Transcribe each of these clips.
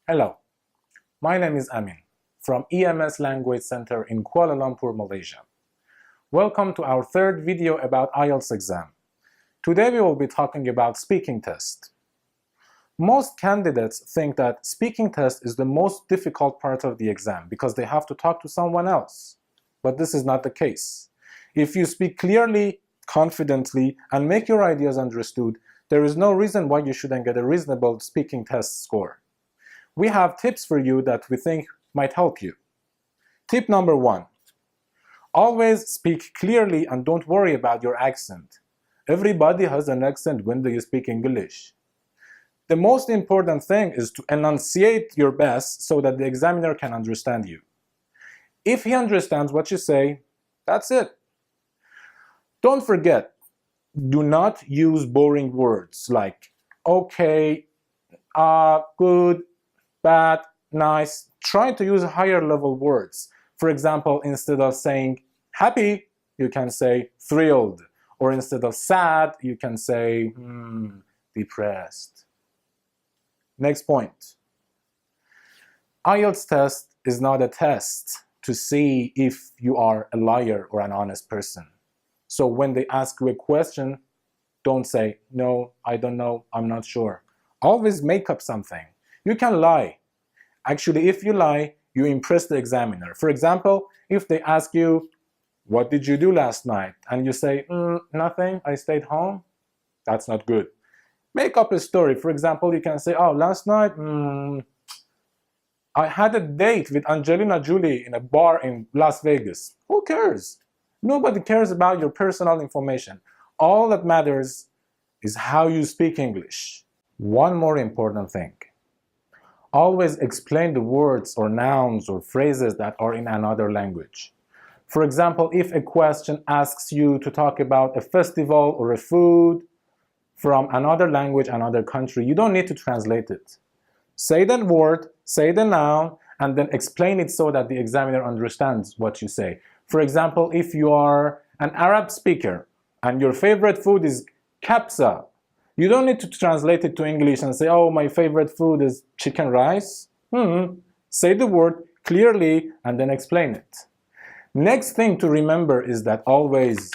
Hello, my name is Amin from EMS Language Center in Kuala Lumpur, Malaysia. Welcome to our third video about Ielts exam. Today we will be talking about speaking test. Most candidates think that speaking test is the most difficult part of the exam because they have to talk to someone else. But this is not the case. If you speak clearly, confidently, and make your ideas understood, there is no reason why you shouldn't get a reasonable speaking test score. We have tips for you that we think might help you. Tip number 1. Always speak clearly and don't worry about your accent. Everybody has an accent when they speak English. The most important thing is to enunciate your best so that the examiner can understand you. If he understands what you say, that's it. Don't forget, do not use boring words like okay, good, bad, nice. Try to use higher level words. For example, instead of saying happy, you can say thrilled. Or instead of sad, you can say depressed. Next point. Ielts test is not a test to see if you are a liar or an honest person. So when they ask you a question, don't say, no, I don't know, I'm not sure. Always make up something. You can lie. Actually, if you lie, you impress the examiner. For example, if they ask you, what did you do last night? And you say, nothing, I stayed home. That's not good. Make up a story. For example, you can say, oh, last night, I had a date with Angelina Jolie in a bar in Las Vegas. Who cares? Nobody cares about your personal information. All that matters is how you speak English. One more important thing. Always explain the words or nouns or phrases that are in another language. For example, if a question asks you to talk about a festival or a food from another language, another country, you don't need to translate it. Say that word, say the noun, and then explain it so that the examiner understands what you say. For example, if you are an Arab speaker and your favorite food is kabsa, you don't need to translate it to English and say, oh, my favorite food is chicken rice. Say the word clearly and then explain it. Next thing to remember is that always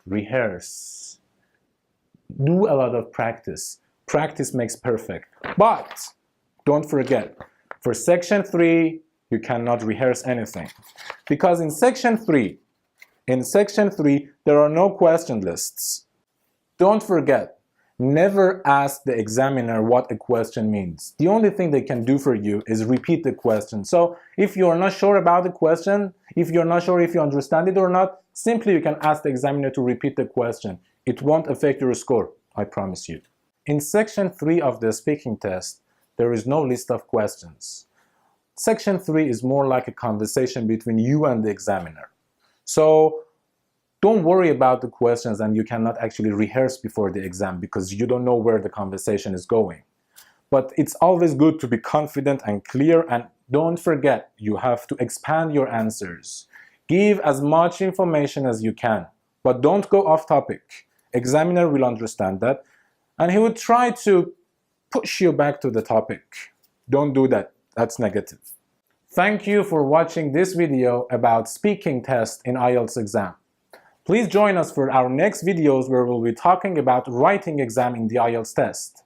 rehearse. Do a lot of practice. Practice makes perfect. But don't forget, for section 3, you cannot rehearse anything. Because in section 3, there are no question lists. Don't forget, never ask the examiner what a question means. The only thing they can do for you is repeat the question. So if you're not sure about the question, if you're not sure if you understand it or not, simply you can ask the examiner to repeat the question. It won't affect your score, I promise you. In section 3 of the speaking test, there is no list of questions. Section 3 is more like a conversation between you and the examiner. So don't worry about the questions and you cannot actually rehearse before the exam because you don't know where the conversation is going. But it's always good to be confident and clear, and don't forget, you have to expand your answers. Give as much information as you can, but don't go off topic. Examiner will understand that and he will try to push you back to the topic. Don't do that. That's negative. Thank you for watching this video about speaking test in Ielts exam. Please join us for our next videos where we'll be talking about writing exam in the Ielts test.